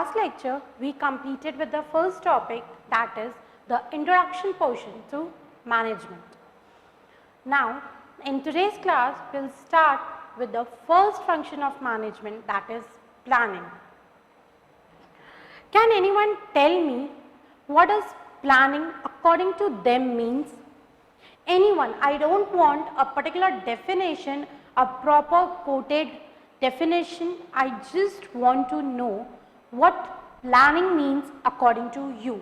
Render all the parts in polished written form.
last lecture, we completed with the first topic, that is the introduction portion to management. Now, in today's class, we'll start with the first function of management, that is planning. Can anyone tell me what does planning according to them means? Anyone? I don't want a particular definition, a proper quoted definition. I just want to know what planning means according to you.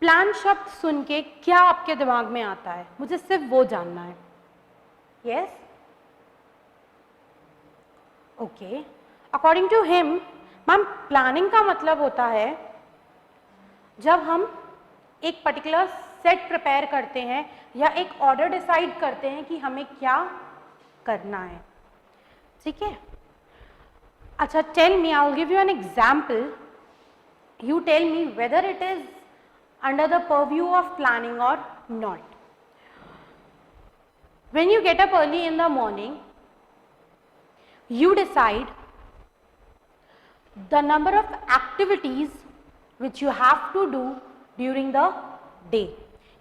Plan शब्द सुन के क्या आपके दिमाग में आता है? मुझे सिर्फ वो जानना है. Yes? Okay. According to him, ma'am planning का मतलब होता है जब हम एक पर्टिकुलर सेट प्रिपेयर करते हैं या एक ऑर्डर डिसाइड करते हैं कि हमें क्या करना है. ठीक है? अच्छा, tell me, I will give you an example. You tell me whether it is under the purview of planning or not. When you get up early in the morning, you decide the number of activities which you have to do during the day.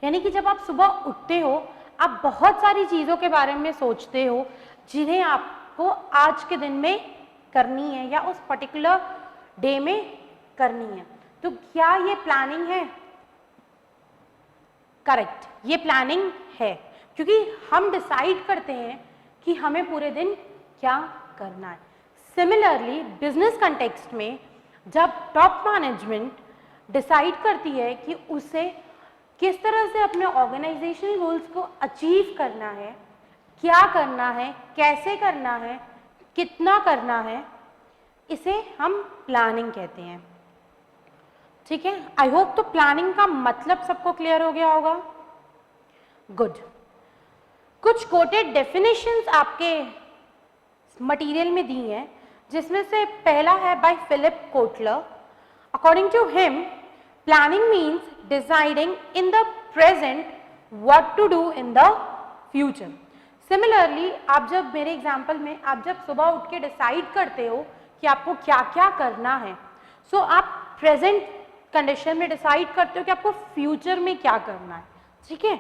यानी कि जब आप सुबह उठते हो, आप बहुत सारी चीज़ों के बारे में सोचते हो जिन्हें आपको आज के दिन में करनी है या उस पर्टिकुलर डे में करनी है. तो क्या ये प्लानिंग है? करेक्ट, ये प्लानिंग है, क्योंकि हम डिसाइड करते हैं कि हमें पूरे दिन क्या करना है. सिमिलरली बिजनेस कंटेक्स्ट में जब टॉप मैनेजमेंट डिसाइड करती है कि उसे किस तरह से अपने ऑर्गेनाइजेशनल गोल्स को अचीव करना है, क्या करना है, कैसे करना है, कितना करना है, इसे हम प्लानिंग कहते हैं. ठीक है? आई होप तो प्लानिंग का मतलब सबको क्लियर हो गया होगा. गुड. कुछ कोटेड डेफिनेशंस आपके मटेरियल में दी हैं, जिसमें से पहला है by Philip Kotler. According to him, planning means deciding in the present what to do in the future. Similarly आप जब मेरे एग्जाम्पल में आप जब सुबह उठ के डिसाइड करते हो कि आपको क्या क्या करना है, सो आप प्रेजेंट कंडीशन में डिसाइड करते हो कि आपको फ्यूचर में क्या करना है. ठीक है?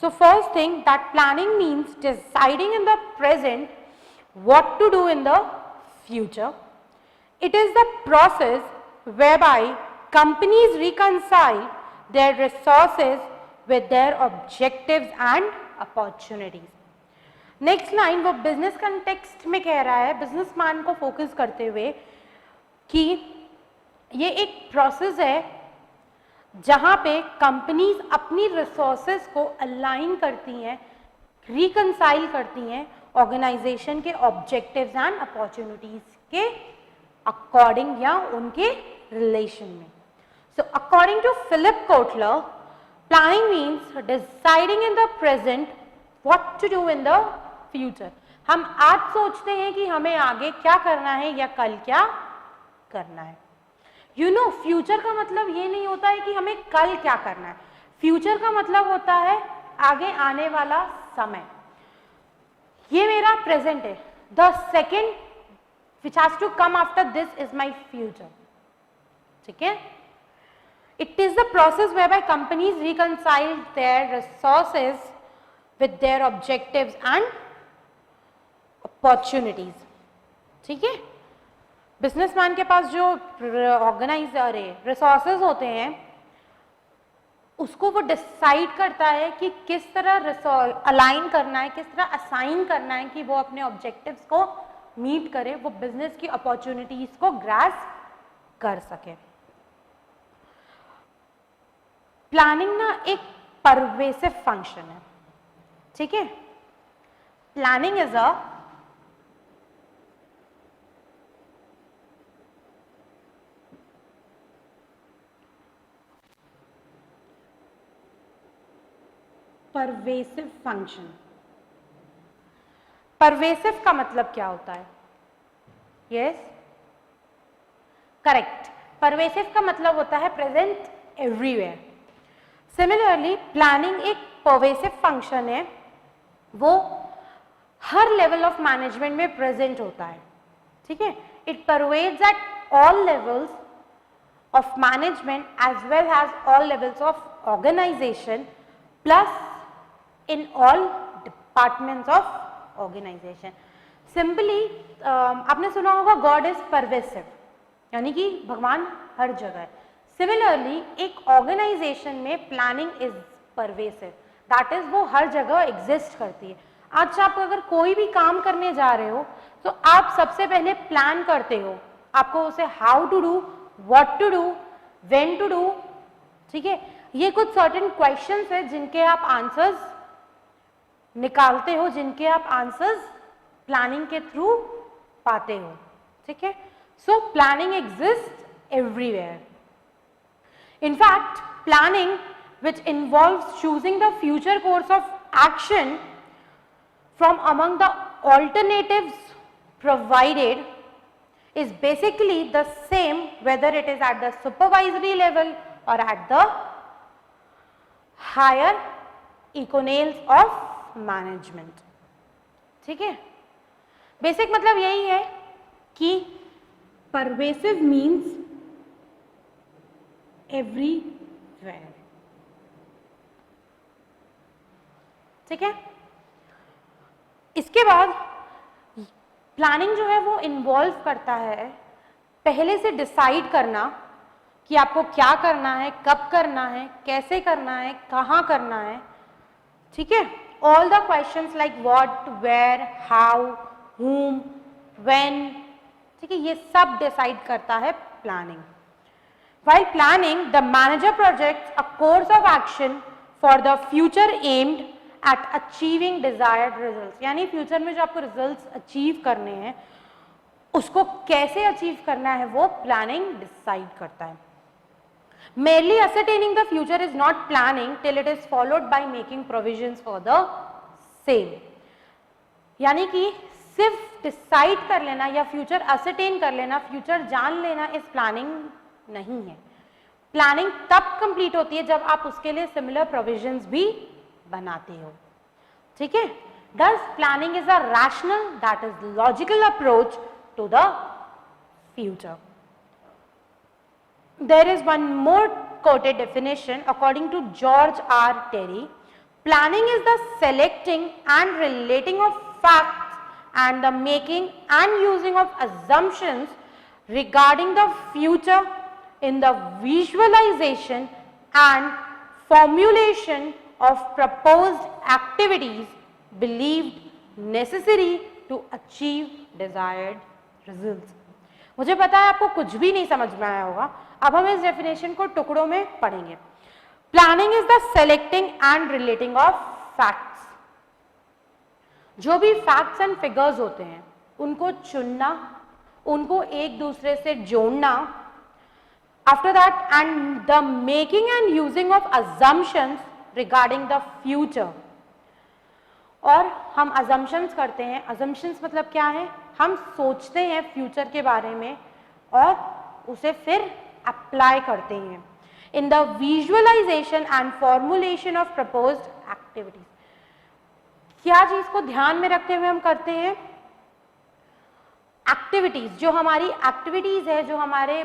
So first thing, that planning means deciding in the present what to do in the future. It is the process whereby companies reconcile their resources with their objectives and opportunities. Next line वो business context में कह रहा है, businessman को focus करते हुए, कि ये एक प्रोसेस है जहां पे कंपनीज अपनी रिसोर्सेज को अलाइन करती हैं, रिकंसाइल करती हैं ऑर्गेनाइजेशन के ऑब्जेक्टिव्स एंड अपॉर्चुनिटीज के अकॉर्डिंग या उनके रिलेशन में. So according to Philip Kotler, planning means deciding in the present what to do in the future. हम आज सोचते हैं कि हमें आगे क्या करना है या कल क्या करना है. यू नो, फ्यूचर का मतलब ये नहीं होता है कि हमें कल क्या करना है. फ्यूचर का मतलब होता है आगे आने वाला समय. ये मेरा प्रेजेंट है. The second which has to come after this is my future. ठीक है? It is the process whereby companies reconcile their resources with their objectives and opportunities. ठीक है? बिजनेसमैन के पास जो ऑर्गेनाइजर है, रिसोर्सेज होते हैं, उसको वो डिसाइड करता है कि किस तरह अलाइन करना है, किस तरह असाइन करना है कि वो अपने ऑब्जेक्टिव्स को मीट करे, वो बिजनेस की अपॉर्चुनिटीज को ग्रास्प कर सके. प्लानिंग ना एक परवेसिव फंक्शन है. ठीक है? Planning is a pervasive function. Pervasive का मतलब क्या होता है? Yes, correct. परवेसिव का मतलब होता है प्रेजेंट एवरीवेयर. सिमिलरली प्लानिंग एक परवेसिव फंक्शन है, वो हर लेवल ऑफ मैनेजमेंट में प्रेजेंट होता है. ठीक है? It pervades at all levels of management as well as all levels of organization plus in all departments of organization. Simply आपने सुना होगा God is pervasive, यानी कि भगवान हर जगह है. Similarly एक organization में planning is pervasive, that is वो हर जगह exist करती है. आज आप अगर कोई भी काम करने जा रहे हो तो आप सबसे पहले प्लान करते हो, आपको उसे how to do, what to do, when to do. ठीक है, ये कुछ सर्टेन क्वेश्चंस है जिनके आप आंसर्स निकालते हो, जिनके आप आंसर्स प्लानिंग के थ्रू पाते हो. ठीक है, so planning exist everywhere. In fact, planning, which involves choosing the future course of action from among the alternatives provided, is basically the same whether it is at the supervisory level or at the higher echelons of management. ठीक है, basic मतलब यही है कि pervasive means everywhere. ठीक है, इसके बाद प्लानिंग जो है वो इन्वॉल्व करता है पहले से डिसाइड करना कि आपको क्या करना है, कब करना है, कैसे करना है, कहाँ करना है. ठीक है, all the questions like what, where, how, whom, when. ठीक है, ये सब डिसाइड करता है planning. While planning, the manager projects a course of action for the future aimed at achieving desired results. यानी फ्यूचर में जो आपको रिजल्ट्स अचीव करने हैं उसको कैसे अचीव करना है वो प्लानिंग डिसाइड करता है. Merely ascertaining the future is not planning till it is followed by making provisions for the same. यानी कि सिर्फ डिसाइड कर लेना या फ्यूचर असरटेन कर लेना, फ्यूचर जान लेना इस प्लानिंग नहीं है. प्लानिंग तब कंप्लीट होती है जब आप उसके लिए सिमिलर प्रोविजंस भी बनाते हो. ठीक है, thus planning is a rational, that is logical approach to the future. There is one more quoted definition according to George R. Terry. Planning is the selecting and relating of facts and the making and using of assumptions regarding the future in the visualization and formulation of proposed activities believed necessary to achieve desired results. मुझे पता है आपको कुछ भी नहीं समझ में आया होगा, अब हम इस डेफिनेशन को टुकड़ों में पढ़ेंगे. Planning is the selecting and relating of facts. जो भी फैक्ट्स एंड फिगर्स होते हैं उनको चुनना, उनको एक दूसरे से जोड़ना. After that, and the making and using of assumptions regarding the future. और हम assumptions करते हैं. assumptions मतलब क्या है? हम सोचते हैं फ्यूचर के बारे में और उसे फिर अप्लाई करते हैं. In the visualization and formulation of proposed activities. क्या चीज को ध्यान में रखते हुए हम करते हैं? एक्टिविटीज, जो हमारी एक्टिविटीज है, जो हमारे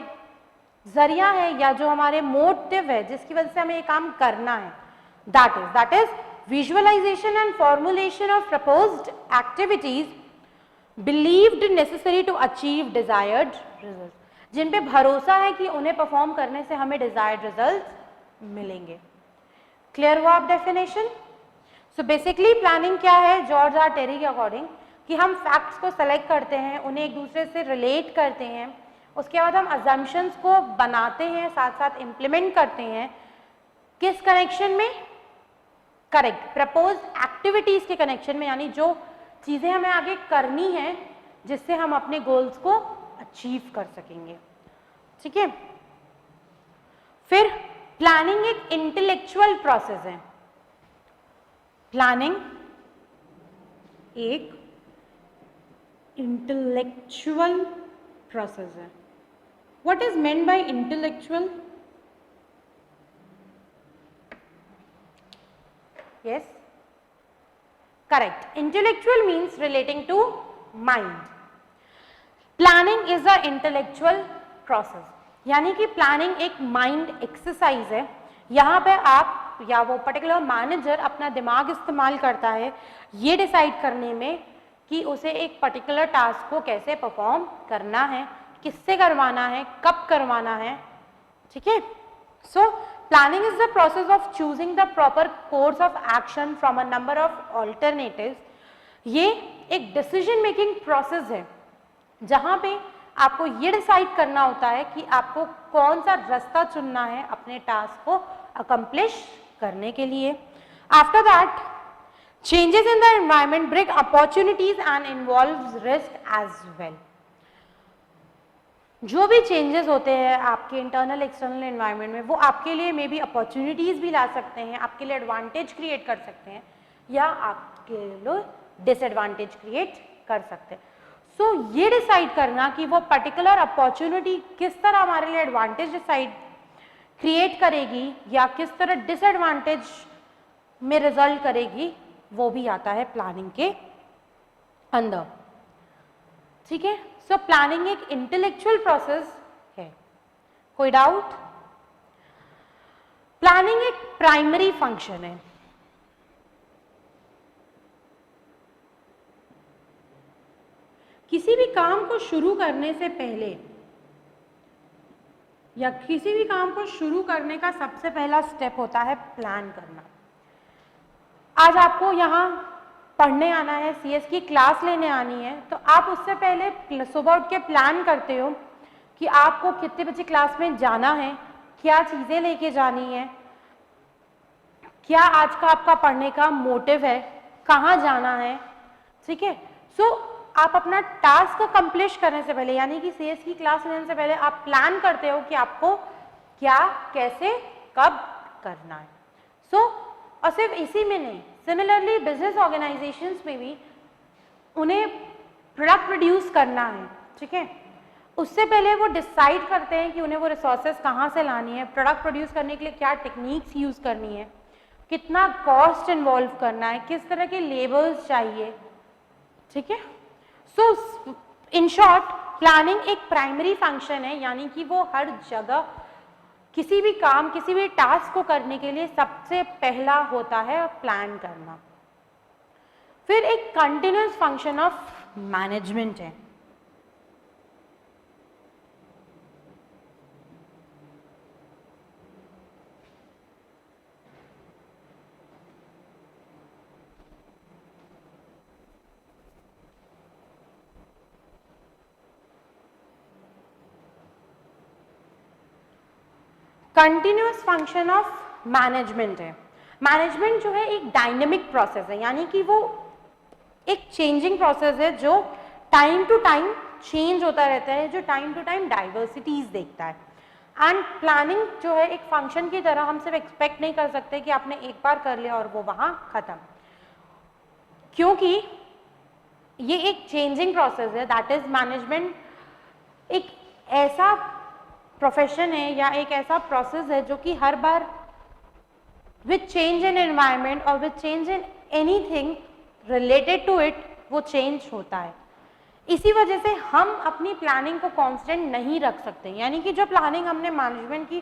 जरिया है या जो हमारे मोटिव है जिसकी वजह से हमें ये काम करना है, that is visualization and formulation of proposed activities believed necessary to achieve desired result. जिन पे भरोसा है कि उन्हें परफॉर्म करने से हमें डिजायर्ड रिजल्ट मिलेंगे. क्लियर हुआ आप डेफिनेशन? सो बेसिकली प्लानिंग क्या है जॉर्ज आर टेरी के अकॉर्डिंग, कि हम फैक्ट्स को सेलेक्ट करते हैं, उन्हें एक दूसरे से रिलेट करते हैं, उसके बाद हम अजम्पशंस को बनाते हैं, साथ साथ इम्प्लीमेंट करते हैं. किस कनेक्शन में? करेक्ट, प्रपोज एक्टिविटीज के कनेक्शन में, यानी जो चीजें हमें आगे करनी है जिससे हम अपने गोल्स को अचीव कर सकेंगे. ठीक है, फिर प्लानिंग एक इंटेलेक्चुअल प्रोसेस है. प्लानिंग एक इंटेलेक्चुअल प्रोसेस है. What is meant by intellectual? Yes, correct. Intellectual means relating to mind. Planning is an intellectual process. यानी कि प्लानिंग एक माइंड एक्सरसाइज है। यहाँ पे आप या वो पर्टिकुलर मैनेजर अपना दिमाग इस्तेमाल करता है ये डिसाइड करने में कि उसे एक पर्टिकुलर टास्क को कैसे परफॉर्म करना है, किससे करवाना है, कब करवाना है, ठीक है। So planning is the process of choosing the proper course of action from a number of alternatives. ये एक डिसीजन मेकिंग प्रोसेस है जहां पे आपको ये डिसाइड करना होता है कि आपको कौन सा रास्ता चुनना है अपने टास्क को अकम्प्लिश करने के लिए। After that changes in the environment bring opportunities and involves risk as well. जो भी चेंजेस होते हैं आपके इंटरनल एक्सटर्नल एनवायरनमेंट में वो आपके लिए मे बी अपॉर्चुनिटीज भी ला सकते हैं, आपके लिए एडवांटेज क्रिएट कर सकते हैं या आपके लिए डिसएडवांटेज क्रिएट कर सकते हैं। सो ये डिसाइड करना कि वो पर्टिकुलर अपॉर्चुनिटी किस तरह हमारे लिए एडवांटेज डिसाइड क्रिएट करेगी या किस तरह डिसएडवांटेज में रिजल्ट करेगी, वो भी आता है प्लानिंग के अंदर, ठीक है। सो प्लानिंग एक इंटेलेक्चुअल प्रोसेस है, कोई डाउट? प्लानिंग एक प्राइमरी फंक्शन है। किसी भी काम को शुरू करने से पहले या किसी भी काम को शुरू करने का सबसे पहला स्टेप होता है प्लान करना। आज आपको यहाँ पढ़ने आना है, सीएस की क्लास लेने आनी है, तो आप उससे पहले सुबह उठ के प्लान करते हो कि आपको कितने बजे क्लास में जाना है, क्या चीज़ें लेके जानी है, क्या आज का आपका पढ़ने का मोटिव है, कहाँ जाना है, ठीक है। सो आप अपना टास्क कंप्लीट करने से पहले यानी कि सीएस की क्लास लेने से पहले आप प्लान करते हो कि आपको क्या, कैसे, कब करना है। सो और सिर्फ इसी में नहीं, सिमिलरली बिजनेस ऑर्गेनाइजेशंस में भी उन्हें प्रोडक्ट प्रोड्यूस करना है, ठीक है। उससे पहले वो डिसाइड करते हैं कि उन्हें वो रिसोर्सेज कहाँ से लानी है, प्रोडक्ट प्रोड्यूस करने के लिए क्या टेक्निक्स यूज करनी है, कितना कॉस्ट इन्वॉल्व करना है, किस तरह के लेबर्स चाहिए, ठीक है। सो इन शॉर्ट प्लानिंग एक प्राइमरी फंक्शन है, यानी कि वो हर जगह किसी भी काम, किसी भी टास्क को करने के लिए सबसे पहला होता है प्लान करना। फिर एक कंटिन्यूअस फंक्शन ऑफ मैनेजमेंट है। कंटिन्यूअस फंक्शन ऑफ मैनेजमेंट है। मैनेजमेंट जो है एक डायनेमिक प्रोसेस है, यानी कि वो एक चेंजिंग प्रोसेस है जो टाइम टू टाइम चेंज होता रहता है, जो टाइम टू टाइम डाइवर्सिटीज देखता है। एंड प्लानिंग जो है एक फंक्शन की तरह हम सिर्फ एक्सपेक्ट नहीं कर सकते कि आपने एक बार कर लिया और वो वहां खत्म, क्योंकि ये एक चेंजिंग प्रोसेस है। दैट इज मैनेजमेंट एक ऐसा प्रोफेशन है या एक ऐसा प्रोसेस है जो कि हर बार विथ चेंज इन एनवायरनमेंट और with change in anything related to it वो चेंज होता है। इसी वजह से हम अपनी प्लानिंग को कांस्टेंट नहीं रख सकते, यानी कि जो प्लानिंग हमने मैनेजमेंट की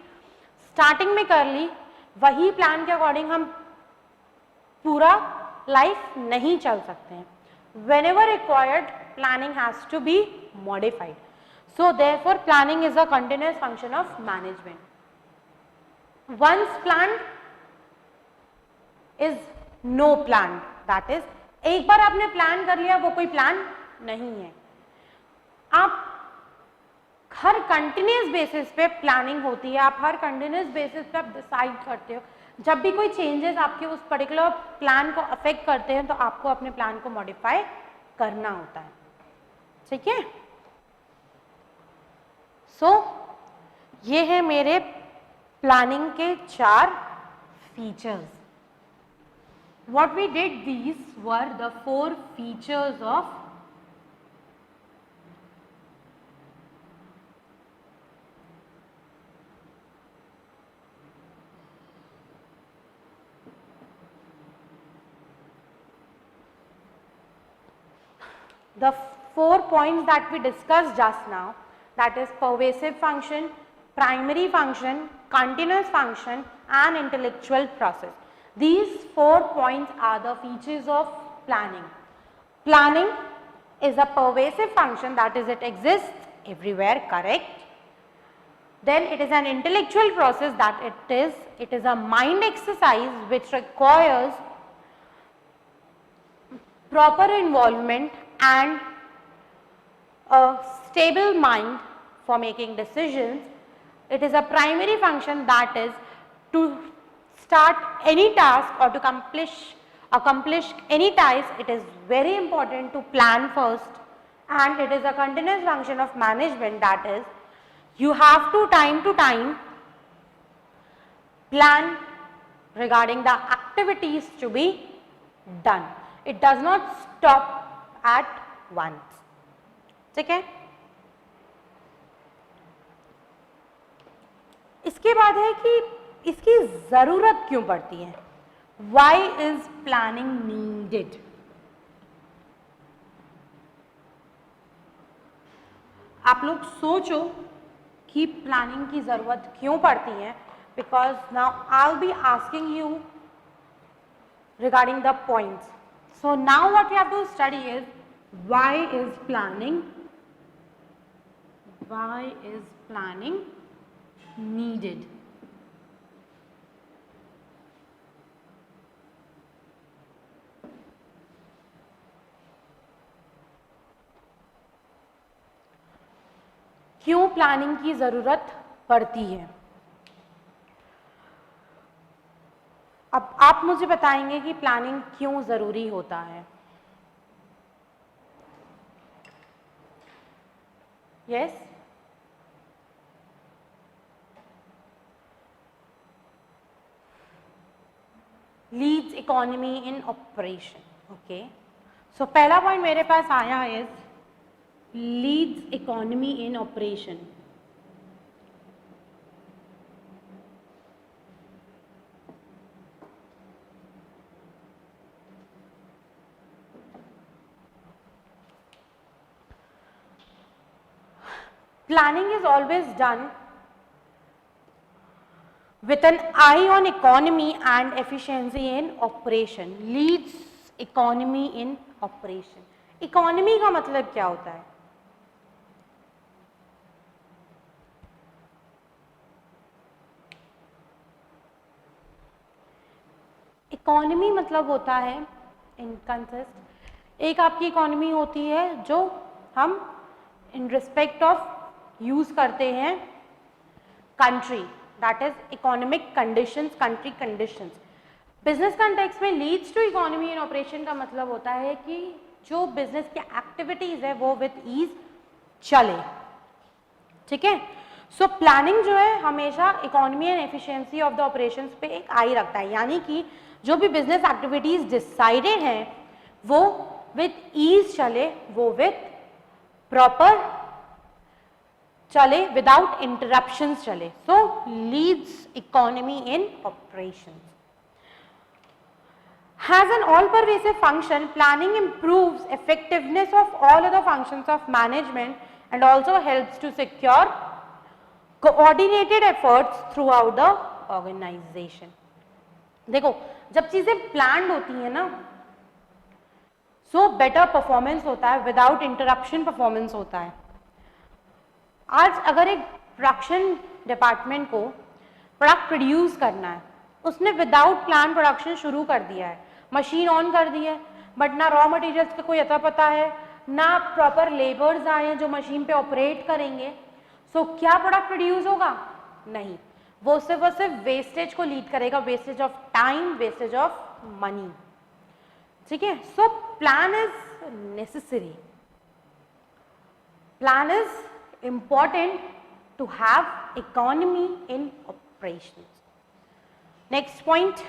स्टार्टिंग में कर ली वही प्लान के अकॉर्डिंग हम पूरा लाइफ नहीं चल सकते हैं। whenever required planning has to be modified. So therefore planning is a continuous function of management. Once planned is no planned, that is एक बार आपने प्लान कर लिया वो कोई प्लान नहीं है। आप हर कंटिन्यूस बेसिस पे प्लानिंग होती है, आप हर कंटिन्यूस बेसिस पे आप डिसाइड करते हो। जब भी कोई चेंजेस आपके उस पर्टिकुलर प्लान को अफेक्ट करते हैं तो आपको अपने प्लान को मॉडिफाई करना होता है, ठीक है। सो ये है मेरे प्लानिंग के 4 features. What we did, these were the 4 features of the 4 points that we discussed just now, that is pervasive function, primary function, continuous function and intellectual process. These 4 points are the features of planning. Planning is a pervasive function, that is, it exists everywhere, correct? Then it is an intellectual process, that it is a mind exercise which requires proper involvement and a stable mind for making decisions. It is a primary function, that is to start any task or to accomplish any task, it is very important to plan first. And it is a continuous function of management, that is you have to time plan regarding the activities to be done. It does not stop at once. ठीक है? इसके बाद है कि इसकी जरूरत क्यों पड़ती है? Why is planning needed? आप लोग सोचो कि प्लानिंग की जरूरत क्यों पड़ती है, because now I'll be asking you regarding the points. So now what we have to study is why is planning needed? क्यों प्लानिंग की जरूरत पड़ती है? अब आप मुझे बताएंगे कि प्लानिंग क्यों जरूरी होता है? Yes? Leads economy in operation. Okay, so पहला पॉइंट मेरे पास आया है leads economy in operation. Planning is always done with an eye on economy and efficiency in operation. Leads economy in operation. Economy का मतलब क्या होता है? इकोनॉमी मतलब होता है इन कंसिस्ट, एक आपकी इकोनॉमी होती है जो हम इन रिस्पेक्ट ऑफ यूज करते हैं country, that is economic conditions, country conditions. Business context में leads to economy in operation का मतलब होता है कि जो बिजनेस की एक्टिविटीज है वो विद ईज चले. ठीक है? सो प्लानिंग जो है हमेशा economy and efficiency of the operations पे एक आई रखता है, यानी कि जो भी बिजनेस एक्टिविटीज डिसाइडेड हैं वो विद ईज चले, वो विद प्रॉपर चले, विदाउट इंटरप्शंस चले. So leads economy in operations. Has an all-pervasive function, planning improves effectiveness of all other functions of management and also helps to secure coordinated efforts throughout the organization. देखो, जब चीजें planned होती हैं ना, so better performance होता है, without interruption performance होता है. आज अगर एक प्रोडक्शन डिपार्टमेंट को प्रोडक्ट प्रोड्यूस करना है, उसने विदाउट प्लान प्रोडक्शन शुरू कर दिया है, मशीन ऑन कर दी है, बट ना रॉ मटेरियल्स का कोई अता पता है, ना प्रॉपर लेबर्स आए हैं जो मशीन पे ऑपरेट करेंगे, सो क्या प्रोडक्ट प्रोड्यूस होगा? नहीं. वो सिर्फ वेस्टेज को लीड करेगा, wastage of time, wastage of money. ठीक है? So plan is necessary, plan is important to have economy in operations. Next point,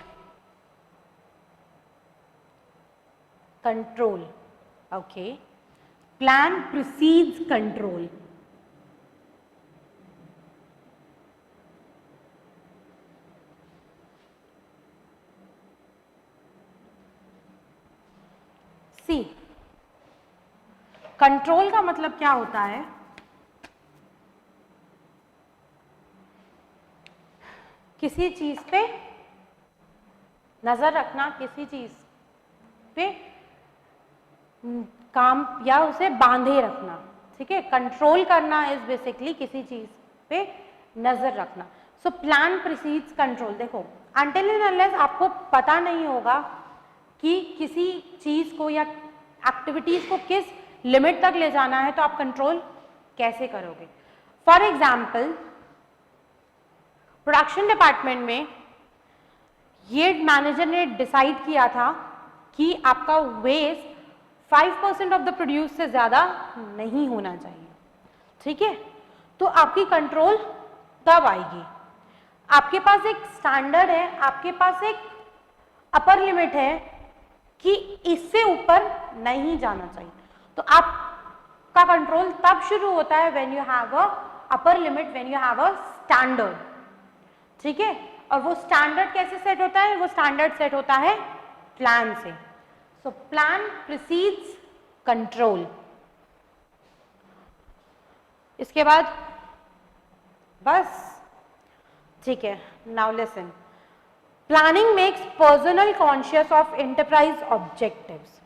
control. Okay, plan precedes control. See, control का मतलब क्या होता है? किसी चीज पे नजर रखना, किसी चीज पे काम या उसे बांधे रखना, ठीक है। कंट्रोल करना इज बेसिकली किसी चीज पे नजर रखना। So plan precedes control. देखो अनटिल एंड अनलेस आपको पता नहीं होगा कि किसी चीज को या एक्टिविटीज को किस लिमिट तक ले जाना है तो आप कंट्रोल कैसे करोगे। फॉर एग्जाम्पल प्रोडक्शन डिपार्टमेंट में ये मैनेजर ने डिसाइड किया था कि आपका वेस्ट 5% ऑफ द प्रोड्यूस से ज्यादा नहीं होना चाहिए, ठीक है। तो आपकी कंट्रोल तब आएगी, आपके पास एक स्टैंडर्ड है, आपके पास एक अपर लिमिट है कि इससे ऊपर नहीं जाना चाहिए। तो आपका कंट्रोल तब शुरू होता है when you have a upper limit, when you have a standard, ठीक है। और वो स्टैंडर्ड कैसे सेट होता है? वो स्टैंडर्ड सेट होता है प्लान से। So plan precedes control. इसके बाद बस, ठीक है। Now listen, planning makes personal conscious of enterprise objectives.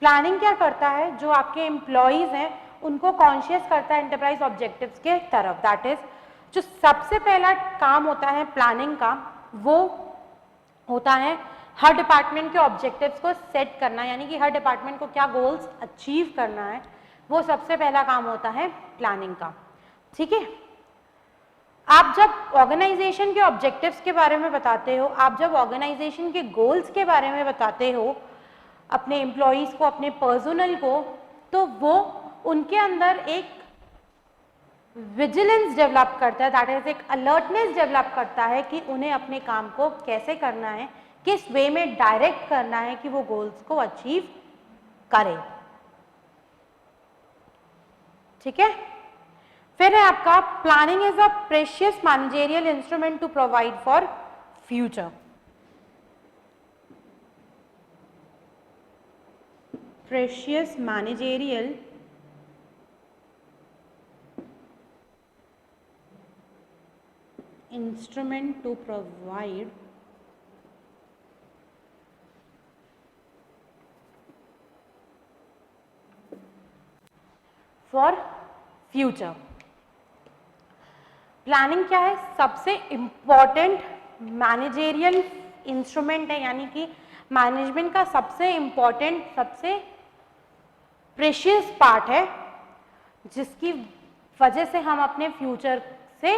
Planning क्या करता है? जो आपके एम्प्लॉयज हैं उनको कॉन्शियस करता है एंटरप्राइज ऑब्जेक्टिव्स के तरफ। दैट इज, जो सबसे पहला काम होता है प्लानिंग का, वो होता है हर डिपार्टमेंट के ऑब्जेक्टिव्स को सेट करना, यानी कि हर डिपार्टमेंट को क्या गोल्स अचीव करना है, वो सबसे पहला काम होता है प्लानिंग का, ठीक है। आप जब ऑर्गेनाइजेशन के ऑब्जेक्टिव्स के बारे में बताते हो, आप जब ऑर्गेनाइजेशन के गोल्स के बारे में बताते हो अपने एम्प्लॉयज को, अपने पर्सनल को, तो वो उनके अंदर एक विजिलेंस डेवलप करता है, दैट इज एक अलर्टनेस डेवलप करता है कि उन्हें अपने काम को कैसे करना है, किस वे में डायरेक्ट करना है कि वो गोल्स को अचीव करें, ठीक है। फिर है आपका planning is a precious managerial instrument to provide for future. Precious managerial instrument to provide for future। Planning क्या है? सबसे इंपॉर्टेंट मैनेजेरियल इंस्ट्रूमेंट है, यानी कि मैनेजमेंट का सबसे इंपॉर्टेंट, सबसे प्रेशियस पार्ट है, जिसकी वजह से हम अपने फ्यूचर से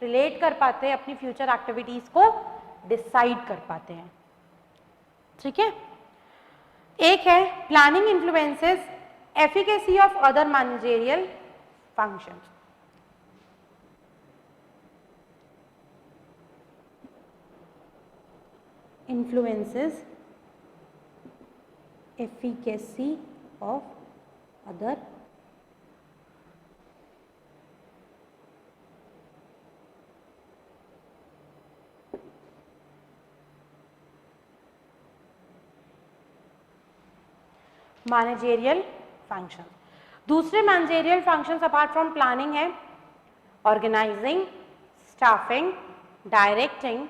रिलेट कर पाते हैं, अपनी फ्यूचर एक्टिविटीज को डिसाइड कर पाते हैं, ठीक है। एक है planning influences efficacy of other managerial functions. influences efficacy of other managerial function. दूसरे managerial functions apart from planning है organising, staffing, directing,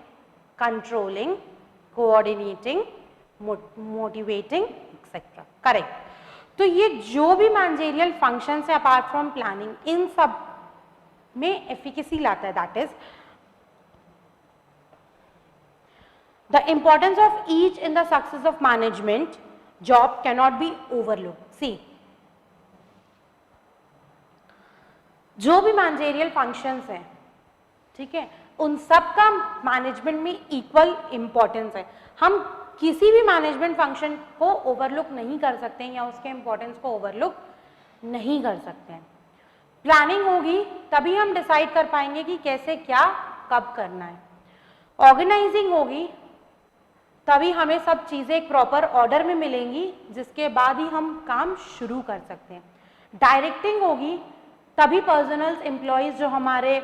controlling, coordinating, motivating etcetera, correct. तो ये जो भी मैनेजेरियल फंक्शंस है अपार्ट फ्रॉम प्लानिंग, इन सब में एफिकेसी लाता है। That is the importance of each in the success of management job cannot be overlooked. See, जो भी मैनेजेरियल फंक्शंस हैं, ठीक है, उन सब का मैनेजमेंट में इक्वल इंपॉर्टेंस है। हम किसी भी मैनेजमेंट फंक्शन को ओवरलुक नहीं कर सकते हैं या उसके इंपॉर्टेंस को ओवरलुक नहीं कर सकते हैं। प्लानिंग होगी तभी हम डिसाइड कर पाएंगे कि कैसे क्या कब करना है। ऑर्गेनाइजिंग होगी तभी हमें सब चीज़ें एक प्रॉपर ऑर्डर में मिलेंगी, जिसके बाद ही हम काम शुरू कर सकते हैं। डायरेक्टिंग होगी तभी पर्सनल्स एम्प्लॉयज़ जो हमारे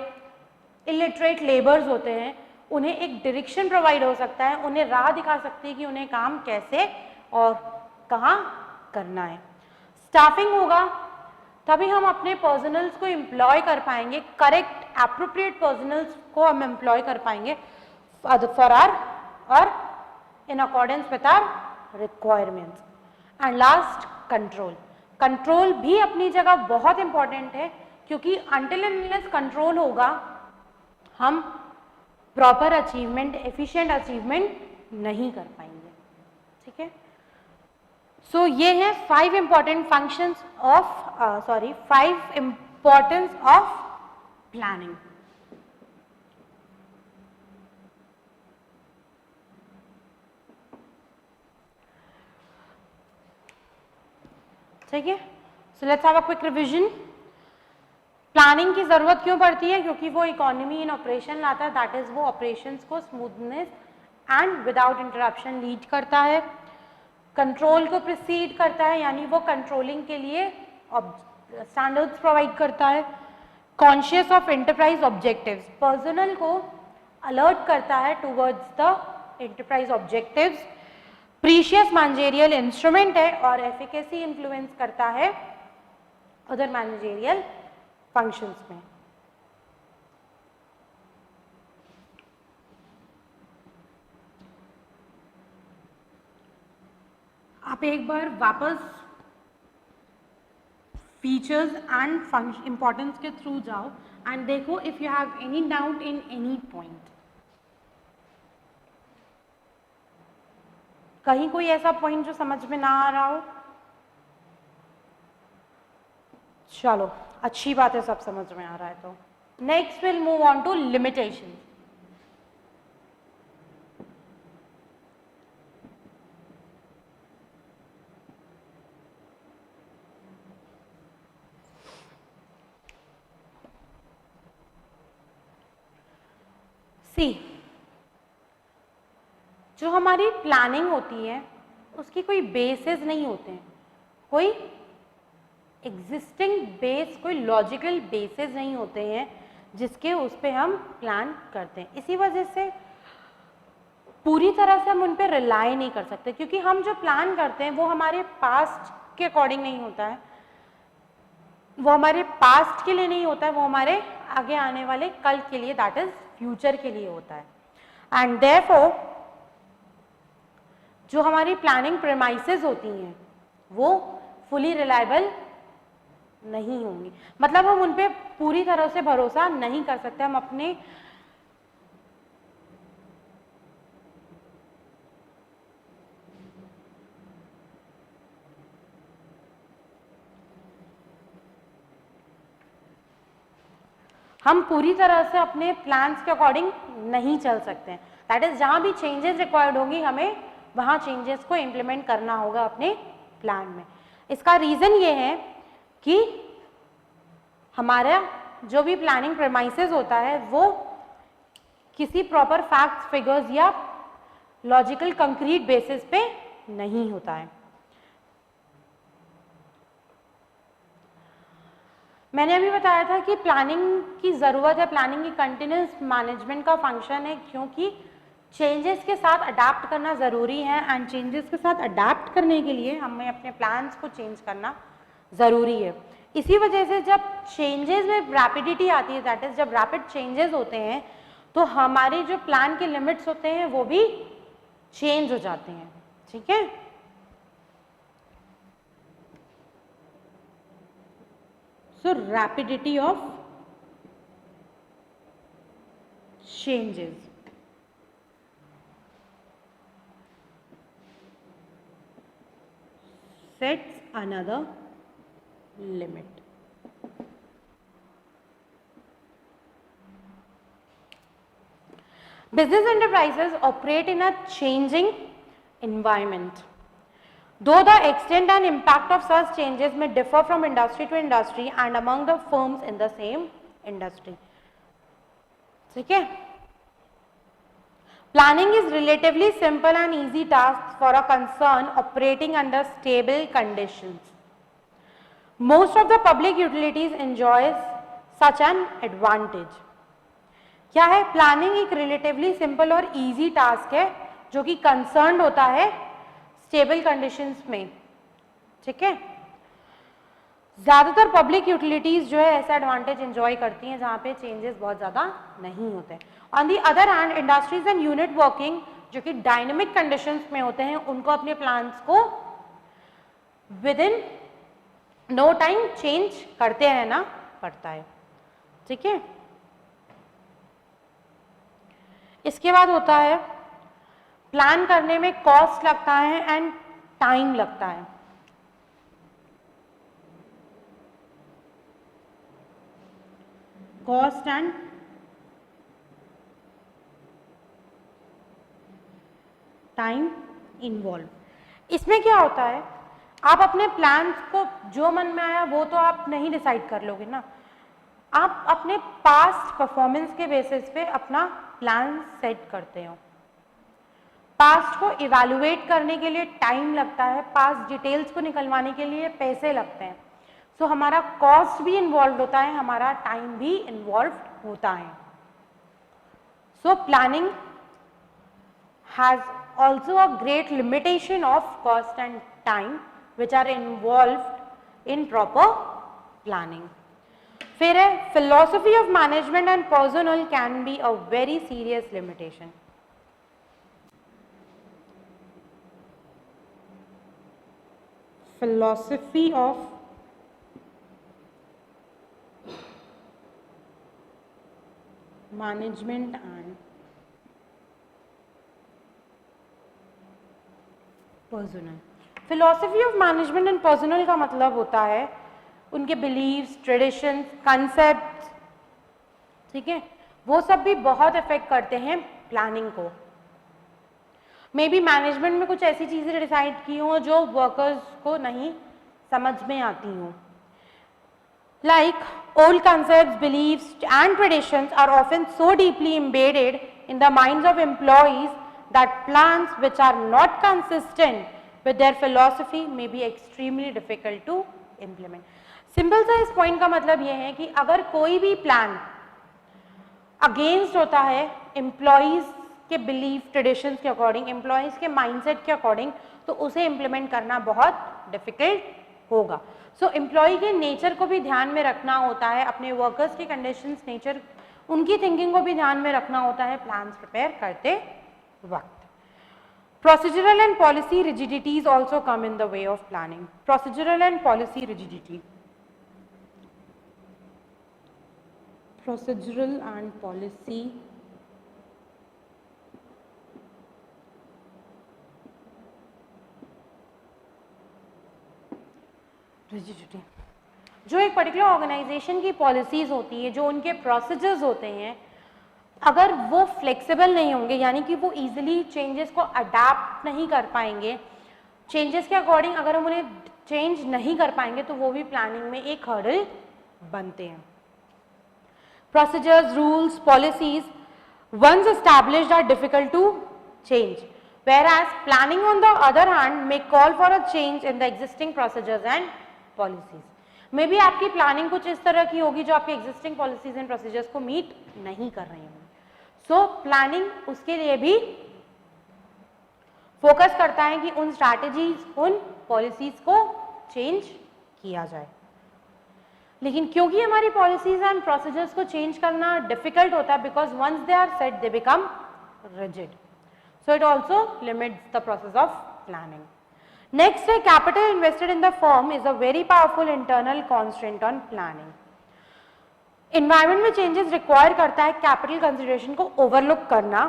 इलिटरेट लेबर्स होते हैं उन्हें एक डायरेक्शन प्रोवाइड हो सकता है, उन्हें राह दिखा सकती है कि उन्हें काम कैसे और कहाँ करना है। स्टाफिंग होगा तभी हम अपने पर्सनल्स को एम्प्लॉय कर पाएंगे, करेक्ट एप्रोप्रिएट पर्सनल्स को हम एम्प्लॉय कर पाएंगे फॉर आर और in accordance with our requirements. And last, control. Control भी अपनी जगह बहुत इंपॉर्टेंट है, क्योंकि अनटिल एंड अनलेस कंट्रोल होगा हम प्रॉपर अचीवमेंट, एफिशिएंट अचीवमेंट नहीं कर पाएंगे। ठीक है, सो ये है 5 important functions of 5 importance of planning. ठीक है, so let's have a quick revision. Planning की जरूरत क्यों पड़ती है? क्योंकि वो इकोनॉमी इन ऑपरेशन लाता है, दैट इज वो ऑपरेशंस को smoothness and without interruption lead करता है। कंट्रोल को प्रिसीड करता है, यानी वो कंट्रोलिंग के लिए स्टैंडर्ड्स प्रोवाइड करता है। Conscious of enterprise objectives, personal को अलर्ट करता है towards the enterprise objectives. Precious managerial instrument है और एफिकेसी इन्फ्लुएंस करता है अदर मैनेजरियल फंक्शंस में। आप एक बार वापस फीचर्स एंड इंपॉर्टेंस के थ्रू जाओ एंड देखो if you have any doubt in any point. कहीं कोई ऐसा पॉइंट जो समझ में ना आ रहा हो? चलो, अच्छी बात है, सब समझ में आ रहा है। तो next will move on to limitation. See, जो हमारी प्लानिंग होती है उसकी कोई बेसिस नहीं होते हैं, कोई एग्जिस्टिंग बेस, कोई लॉजिकल बेसिस नहीं होते हैं जिसके उस पे हम प्लान करते हैं। इसी वजह से पूरी तरह से हम उन पे रिलाई नहीं कर सकते, क्योंकि हम जो प्लान करते हैं वो हमारे पास्ट के अकॉर्डिंग नहीं होता है, वो हमारे पास्ट के लिए नहीं होता है, वो हमारे आगे आने वाले कल के लिए, दैट इज फ्यूचर के लिए होता है। एंड देयरफॉर जो हमारी प्लानिंग प्रेमाइसेस होती हैं वो फुली रिलायबल नहीं होंगी, मतलब हम उन पे पूरी तरह से भरोसा नहीं कर सकते। हम अपने पूरी तरह से अपने प्लान्स के अकॉर्डिंग नहीं चल सकते हैं। दैट इज जहां भी चेंजेस रिक्वायर्ड होंगी हमें वहां चेंजेस को इम्प्लीमेंट करना होगा अपने प्लान में। इसका रीजन ये है कि हमारा जो भी प्लानिंग प्रेमाइसेस होता है वो किसी प्रॉपर फैक्ट्स, फिगर्स या लॉजिकल कंक्रीट बेसिस पे नहीं होता है। मैंने अभी बताया था कि प्लानिंग की ज़रूरत है, प्लानिंग की कंटिन्यूस मैनेजमेंट का फंक्शन है, क्योंकि चेंजेस के साथ अडाप्ट करना ज़रूरी है एंड चेंजेस के साथ अडाप्ट करने के लिए हमें अपने प्लान्स को चेंज करना ज़रूरी है। इसी वजह से जब चेंजेस में रैपिडिटी आती है, दैट इज जब रैपिड चेंजेस होते हैं तो हमारे जो प्लान के लिमिट्स होते हैं वो भी चेंज हो जाते हैं। ठीक है, so rapidity of changes sets another limit. Business enterprises operate in a changing environment. Though the extent and impact of such changes may differ from industry to industry and among the firms in the same industry. ठीक है, Planning is relatively simple and easy task for a concern operating under stable conditions. Most of the public utilities enjoys such an advantage. क्या है? Planning एक relatively simple और easy task है जो कि concern होता है स्टेबल कंडीशंस में, ठीक है। ज्यादातर पब्लिक यूटिलिटीज जो है ऐसा एडवांटेज एंजॉय करती हैं जहां पे चेंजेस बहुत ज्यादा नहीं होते। On the other hand industries and unit working जो कि डायनेमिक कंडीशंस में होते हैं उनको अपने प्लान्स को within no time change करते रहना पड़ता है, ठीक है। इसके बाद होता है प्लान करने में कॉस्ट लगता है एंड टाइम लगता है। Cost and time involve. इसमें क्या होता है, आप अपने प्लान्स को जो मन में आया वो तो आप नहीं डिसाइड कर लोगे ना, आप अपने पास्ट परफॉर्मेंस के बेसिस पे अपना प्लान सेट करते हो। पास्ट को इवैल्यूएट करने के लिए टाइम लगता है, पास्ट डिटेल्स को निकलवाने के लिए पैसे लगते हैं। सो हमारा कॉस्ट भी इन्वॉल्व होता है, हमारा टाइम भी इन्वॉल्व होता है। So planning has also a great limitation of cost and time which are involved in proper planning. फिर है philosophy of management and personnel can be a very serious limitation. Philosophy of management and personal. Philosophy of management and personal का मतलब होता है उनके beliefs, traditions, concept, ठीक है, वो सब भी बहुत इफेक्ट करते हैं प्लानिंग को। मे बी मैनेजमेंट में कुछ ऐसी चीजें डिसाइड की हों जो वर्कर्स को नहीं समझ में आती हों। Like old concepts, beliefs and traditions are often so deeply embedded in the minds of employees that plans which are not consistent with their philosophy may be extremely difficult to implement. Simple सा इस point का मतलब यह है कि अगर कोई भी प्लान अगेंस्ट होता है एम्प्लॉइज के बिलीफ, ट्रेडिशंस के अकॉर्डिंग, एम्प्लॉइज के माइंडसेट के अकॉर्डिंग, तो उसे इम्प्लीमेंट करना बहुत डिफिकल्ट होगा। सो एम्प्लॉय के नेचर को भी ध्यान में रखना होता है, अपने वर्कर्स के कंडीशंस, नेचर, उनकी थिंकिंग को भी ध्यान में रखना होता है प्लान्स प्रिपेयर करते वक्त। Procedural and policy rigidities also come in the way of planning. Procedural and policy rigidity. Procedural and policy rigidity. जो एक पर्टिकुलर ऑर्गेनाइजेशन की पॉलिसीज होती है, जो उनके प्रोसीजर्स होते हैं, अगर वो फ्लेक्सिबल नहीं होंगे, यानी कि वो इजीली चेंजेस को अडाप्ट नहीं कर पाएंगे, चेंजेस के अकॉर्डिंग अगर हम उन्हें चेंज नहीं कर पाएंगे तो वो भी प्लानिंग में एक हर्डल बनते हैं। Procedures, rules, policies once established are difficult to change, whereas planning on the other hand may call for a change in the existing procedures and policies. May be आपकी प्लानिंग कुछ इस तरह की होगी जो आपके एग्जिस्टिंग पॉलिसीज एंड प्रोसीजर्स को meet नहीं कर रही होंगी। सो प्लानिंग उसके लिए भी फोकस करता है कि उन स्ट्रैटेजीज, उन पॉलिसीज को चेंज किया जाए। लेकिन क्योंकि हमारी पॉलिसीज एंड प्रोसीजर्स को चेंज करना डिफिकल्ट होता है, because once they are set they become rigid, so it also limits the process of planning. Next है capital invested in the firm is a very powerful internal constraint on planning. Environment में changes require करता है capital consideration को overlook करना,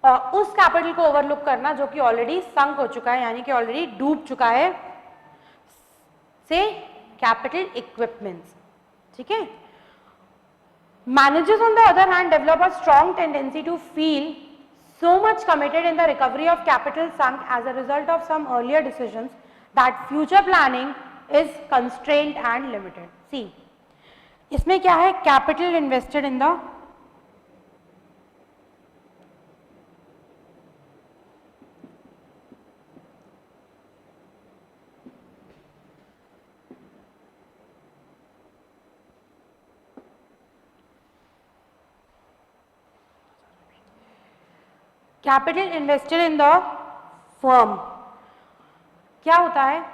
और उस capital को overlook करना जो कि ऑलरेडी संक हो चुका है, यानी कि ऑलरेडी डूब चुका है, से कैपिटल इक्विपमेंट्स, ठीक है। Managers on the other hand develop a strong tendency to feel so much committed in the recovery of capital sunk as a result of some earlier decisions that future planning is constrained and limited. See, इसमें क्या है, capital invested in the capital invested in the firm, क्या होता है,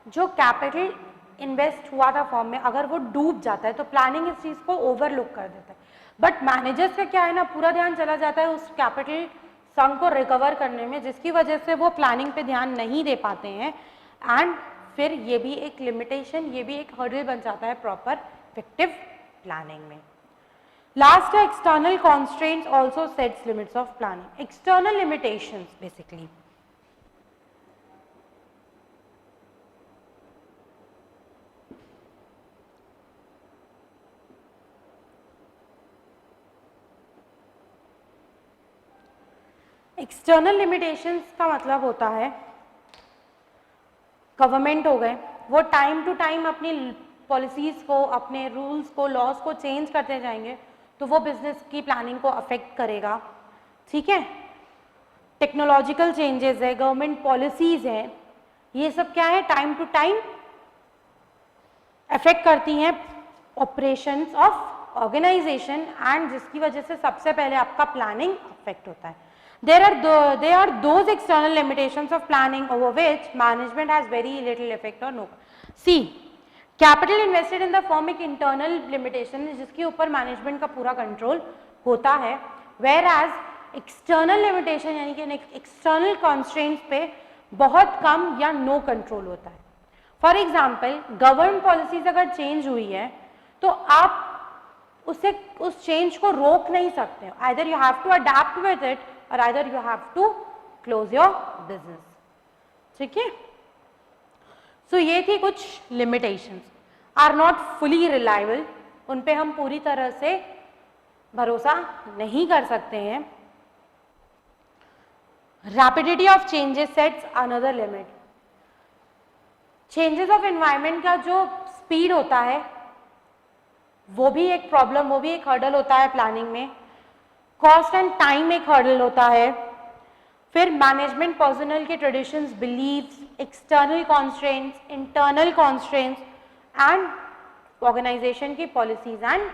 जो capital invest हुआ था firm में अगर वो डूब जाता है तो प्लानिंग इस चीज को ओवरलुक कर देता है, बट मैनेजर्स का क्या है ना, पूरा ध्यान चला जाता है उस कैपिटल संक को रिकवर करने में, जिसकी वजह से वो प्लानिंग पे ध्यान नहीं दे पाते हैं, एंड फिर ये भी एक लिमिटेशन, ये भी एक हर्डल बन जाता है प्रॉपर इफेक्टिव प्लानिंग में। लास्ट है external constraints also sets limits of planning. External limitations basically external limitations का मतलब होता है गवर्नमेंट हो गए, वो टाइम टू टाइम अपनी पॉलिसीज को, अपने रूल्स को, लॉज को चेंज करते जाएंगे तो वो बिजनेस की प्लानिंग को अफेक्ट करेगा, ठीक है। टेक्नोलॉजिकल चेंजेस है, गवर्नमेंट पॉलिसीज है, ये सब क्या है, टाइम टू टाइम अफेक्ट करती हैं ऑपरेशंस ऑफ ऑर्गेनाइजेशन, एंड जिसकी वजह से सबसे पहले आपका प्लानिंग अफेक्ट होता है। There are those external limitations of planning over which management has very little effect or no. See, capital invested in the firm एक internal limitation है जिसके ऊपर management का पूरा control होता है, whereas external limitation यानी कि external constraints पे बहुत कम या no control होता है। For example, government policies अगर change हुई है तो आप उस change को रोक नहीं सकते, either you have to adapt with it or either you have to close your business, ठीक है। सो ये थी कुछ limitations, are not fully reliable, उन पे हम पूरी तरह से भरोसा नहीं कर सकते हैं। rapidity of changes sets another limit, changes of environment का जो speed होता है वो भी एक प्रॉब्लम, वो भी एक हर्डल होता है प्लानिंग में। कॉस्ट एंड टाइम एक हर्डल होता है। फिर मैनेजमेंट पर्सनल के traditions, beliefs, external constraints, internal constraints and organisation की पॉलिसीज एंड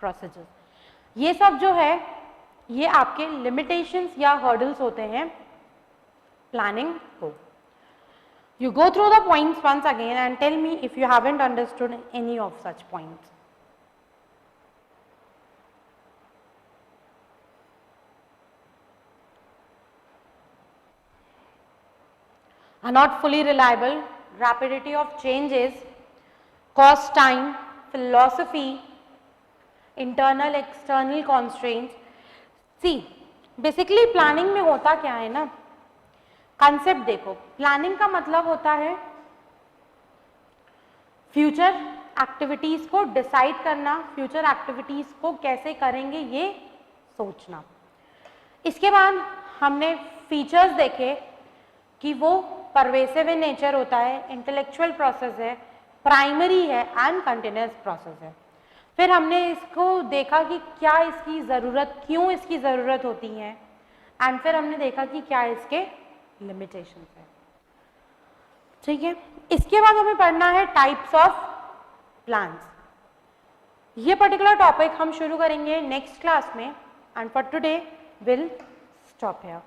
प्रोसीजर्स, ये सब जो है ये आपके लिमिटेशंस या हर्डल्स होते हैं प्लानिंग को। You go through the points once again and tell me if you haven't understood any of such points. Are not fully reliable, rapidity of changes, cost, time, philosophy, internal external constraints. See, basically planning में होता क्या है ना, concept देखो, planning का मतलब होता है फ्यूचर एक्टिविटीज को डिसाइड करना, फ्यूचर एक्टिविटीज को कैसे करेंगे ये सोचना। इसके बाद हमने फीचर्स देखे कि वो परवेसिव इन नेचर होता है, इंटेलेक्चुअल प्रोसेस है, प्राइमरी है एंड कंटिन्यूअस प्रोसेस है। फिर हमने इसको देखा कि क्या इसकी ज़रूरत, क्यों इसकी ज़रूरत होती है, एंड फिर हमने देखा कि क्या इसके लिमिटेशंस है, ठीक है। इसके बाद हमें पढ़ना है टाइप्स ऑफ प्लान्स। ये पर्टिकुलर टॉपिक हम शुरू करेंगे नेक्स्ट क्लास में, and for today will stop here.